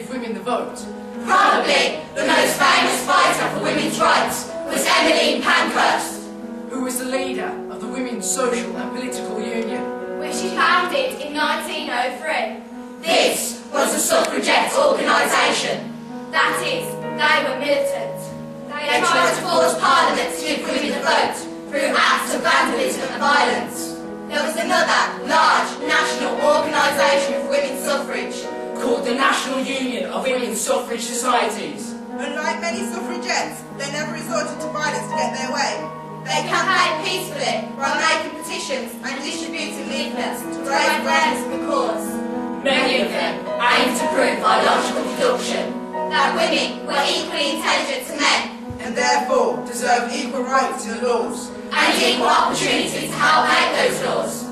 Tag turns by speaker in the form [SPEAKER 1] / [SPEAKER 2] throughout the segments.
[SPEAKER 1] give women the vote.
[SPEAKER 2] Probably the most famous fighter for women's rights was Emmeline Pankhurst,
[SPEAKER 1] who was the leader of the Women's Social and Political Union,
[SPEAKER 3] which she founded in 1903.
[SPEAKER 2] This was a suffragette organisation.
[SPEAKER 3] That is, they were militant.
[SPEAKER 2] They tried to force Parliament to give women the vote through acts of vandalism and violence. There was another large national organisation for women's suffrage
[SPEAKER 1] called the National Union of Women's Suffrage Societies.
[SPEAKER 4] Unlike many suffragettes, they never resorted to violence to get their way.
[SPEAKER 2] They campaigned peacefully by making petitions and distributing leaflets to raise awareness of the cause. Many of them aimed to prove by logical deduction that women were equally intelligent to men
[SPEAKER 4] and therefore deserve equal rights in the laws
[SPEAKER 2] and equal opportunity to help make those laws.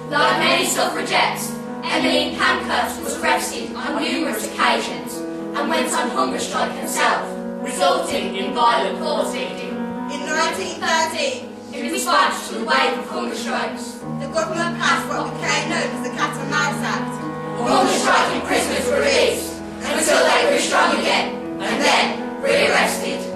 [SPEAKER 2] Like many suffragettes, Emmeline Pankhurst was arrested on numerous occasions and went on hunger strike herself, resulting in violent force feeding.
[SPEAKER 4] In 1913,
[SPEAKER 2] in response to the wave of hunger strikes,
[SPEAKER 4] the government passed what became known as the Cat and Mouse Act.
[SPEAKER 2] Hunger striking prisoners were released until they grew strong again and then re-arrested.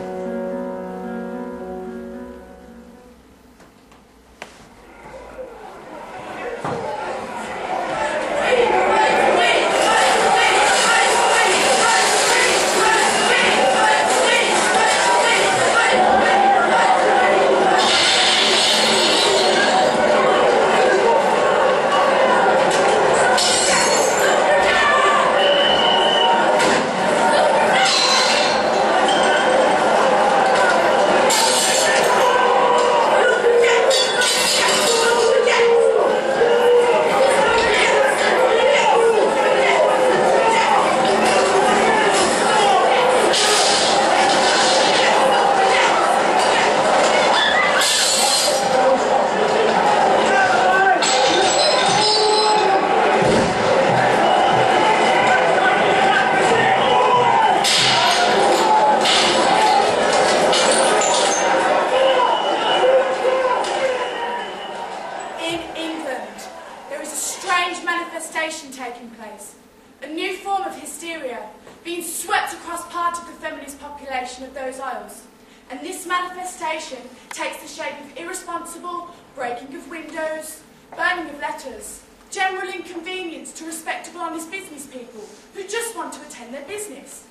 [SPEAKER 5] Taking place, a new form of hysteria being swept across part of the feminist population of those isles, and this manifestation takes the shape of irresponsible breaking of windows, burning of letters, general inconvenience to respectable honest business people who just want to attend their business.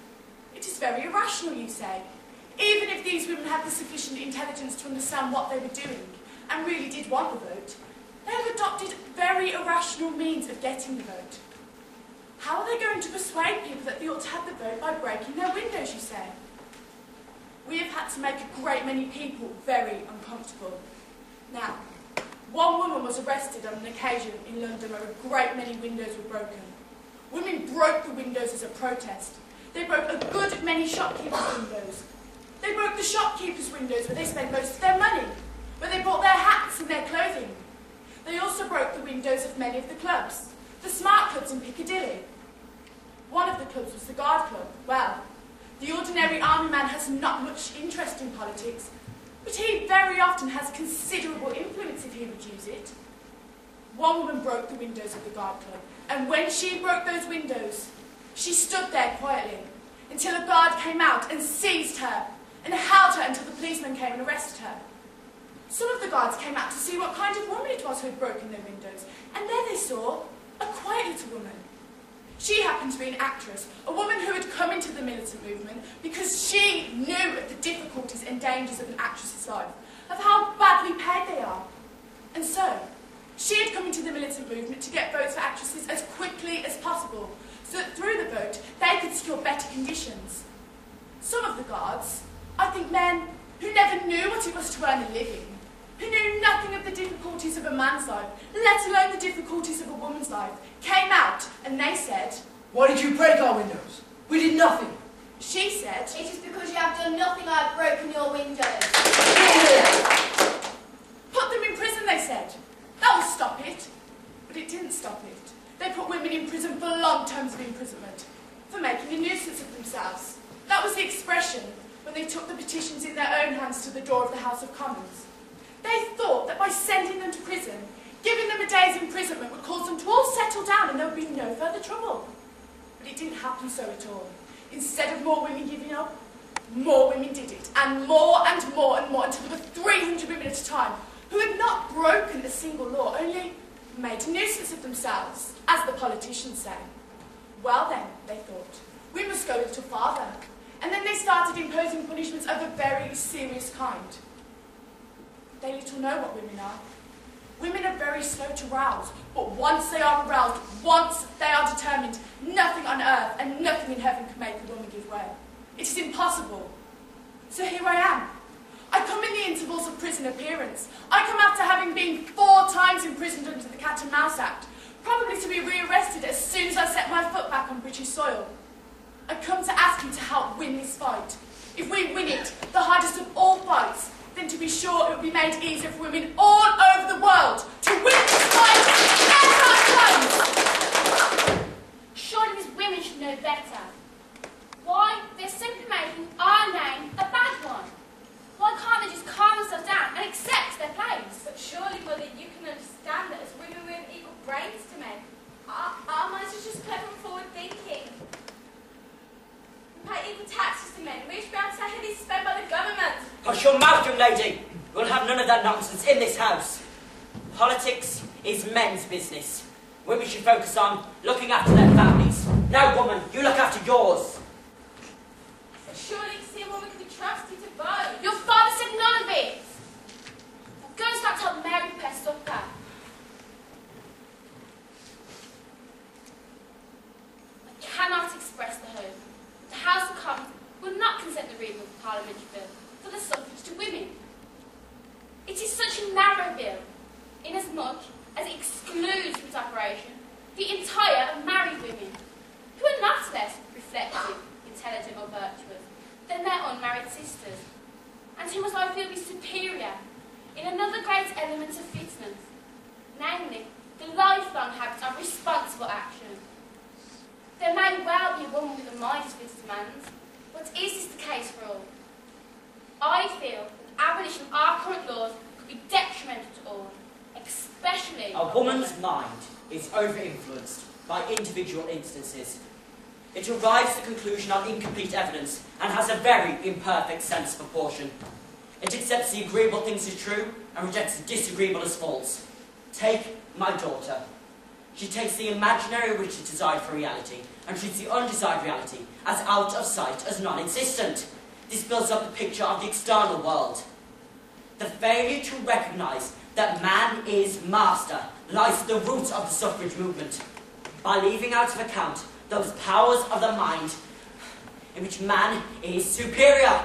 [SPEAKER 5] It is very irrational, you say, even if these women had the sufficient intelligence to understand what they were doing and really did want the vote. They have adopted very irrational means of getting the vote. How are they going to persuade people that they ought to have the vote by breaking their windows, you say? We have had to make a great many people very uncomfortable. Now, one woman was arrested on an occasion in London where a great many windows were broken. Women broke the windows as a protest. They broke a good many shopkeepers' windows. They broke the shopkeepers' windows where they spent most of their money, where they bought their hats and their clothing. They also broke the windows of many of the clubs, the smart clubs in Piccadilly. One of the clubs was the Guard Club. Well, the ordinary army man has not much interest in politics, but he very often has considerable influence if he would use it. One woman broke the windows of the Guard Club, and when she broke those windows, she stood there quietly until a guard came out and seized her and held her until the policeman came and arrested her. Some of the guards came out to see what kind of woman it was who had broken their windows, and there they saw a quiet little woman. She happened to be an actress, a woman who had come into the militant movement because she knew of the difficulties and dangers of an actress's life, of how badly paid they are. And so, she had come into the militant movement to get votes for actresses as quickly as possible, so that through the vote, they could secure better conditions. Some of the guards, I think men who never knew what it was to earn a living, who knew nothing of the difficulties of a man's life, let alone the difficulties of a woman's life, came out and they said,
[SPEAKER 1] "Why did you break our windows? We did nothing."
[SPEAKER 5] She said,
[SPEAKER 3] "It is because you have done nothing. I have broken your windows."
[SPEAKER 5] "Put them in prison," they said. "That will stop it." But it didn't stop it. They put women in prison for long terms of imprisonment, for making a nuisance of themselves. That was the expression when they took the petitions in their own hands to the door of the House of Commons. They thought that by sending them to prison, giving them a day's imprisonment would cause them to all settle down and there would be no further trouble. But it didn't happen so at all. Instead of more women giving up, more women did it, and more and more and more, until there were 300 women at a time who had not broken a single law, only made a nuisance of themselves, as the politicians say. Well then, they thought, we must go a little farther. And then they started imposing punishments of a very serious kind. They little know what women are. Women are very slow to rouse, but once they are aroused, once they are determined, nothing on earth and nothing in heaven can make a woman give way. It is impossible. So here I am. I come in the intervals of prison appearance. I come after having been 4 times imprisoned under the Cat and Mouse Act, probably to be rearrested as soon as I set my foot back on British soil. I come to ask you to help win this fight. If we win it, the hardest of all fights, then to be sure it will be made easier for women all over the world to win this fight at our times.
[SPEAKER 2] Surely these women should know better. Why? They're simply making our name a bad one. Why can't they just calm themselves down and accept their place?
[SPEAKER 3] But surely, Mother, you can understand that as women we have equal brains to men. Our minds are just clever and forward thinking. We pay equal taxes to men. We should be able to have these spent by the government.
[SPEAKER 6] Hush your mouth, young lady. We'll have none of that nonsense in this house. Politics is men's business. Women should focus on looking after their families. Now, woman, you look after yours.
[SPEAKER 3] But surely to see a woman can be trusted to vote.
[SPEAKER 2] Your father said none of it. Go and start telling Mary to press supper. I cannot express the hope that the House of Commons will not consent the reading of the parliamentary bill for the suffrage to women. It is such a narrow bill, inasmuch as it excludes from its operation the entire married women, who are not less reflective, intelligent or virtuous than their unmarried sisters, and who must I feel be superior in another great element of fitness, namely the lifelong habit of responsible action. There may well be a woman with a mind as fit as man's, but is this the case for all? I feel that the abolition of our current laws could be detrimental to all, especially...
[SPEAKER 6] A woman's mind is over-influenced by individual instances. It arrives at the conclusion on incomplete evidence and has a very imperfect sense of proportion. It accepts the agreeable things as true and rejects the disagreeable as false. Take my daughter. She takes the imaginary which is desired for reality and treats the undesired reality as out of sight, as non-existent. This builds up the picture of the external world. The failure to recognise that man is master lies at the root of the suffrage movement. By leaving out of account those powers of the mind in which man is superior,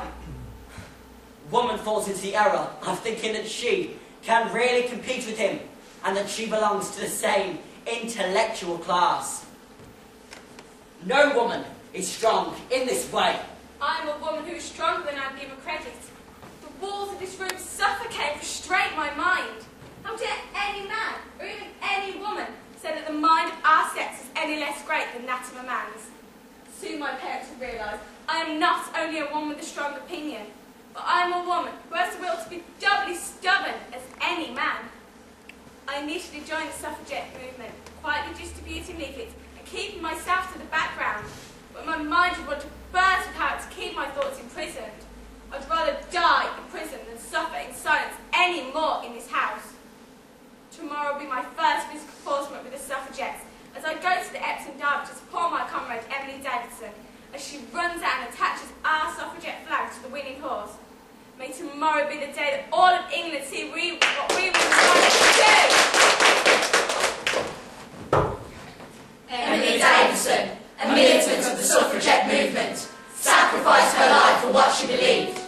[SPEAKER 6] woman falls into the error of thinking that she can really compete with him and that she belongs to the same intellectual class. No woman is strong in this way.
[SPEAKER 3] I am a woman who is stronger than I give her credit. The walls of this room suffocate and frustrate my mind. How dare any man, or even any woman, say that the mind of our sex is any less great than that of a man's? Soon my parents will realise I am not only a woman with a strong opinion, but I am a woman who has the will to be doubly stubborn as any man. I initially joined the suffragette movement, quietly distributing leaflets and keeping myself to the background, but my mind would want to burst with power to keep my thoughts imprisoned. I'd rather die in prison than suffer in silence any more in this house. Tomorrow will be my first physical enforcement with the suffragettes, as I go to the Epsom Derby to support my comrade Emily Davidson, as she runs out and attaches our suffragette flag to the winning horse. May tomorrow be the day that all of England see what we were trying to do.
[SPEAKER 2] Emily Davidson, a militant of the suffragette movement, sacrificed her life for what she believed.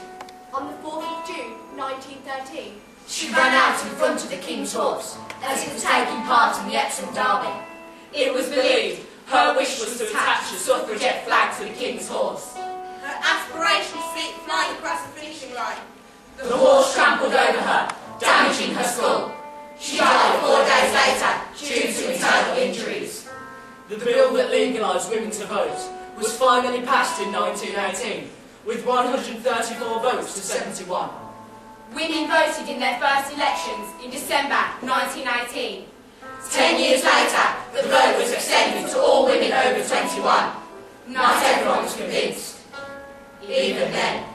[SPEAKER 3] On the 4th of June, 1913,
[SPEAKER 2] She ran out in front of the King's horse as it was taking part in the Epsom Derby. It was believed her wish was to attach the suffragette flag to the King's horse.
[SPEAKER 4] Her aspiration to see it flying across the finishing line.
[SPEAKER 2] The horse trampled over her, damaging her skull. She died 4 days later due to internal injuries.
[SPEAKER 1] The bill that legalised women to vote was finally passed in 1918, with 134 votes to 71.
[SPEAKER 2] Women voted in their first elections in December 1918. 10 years later, the vote was extended to all women over 21. Not everyone was convinced. Even then.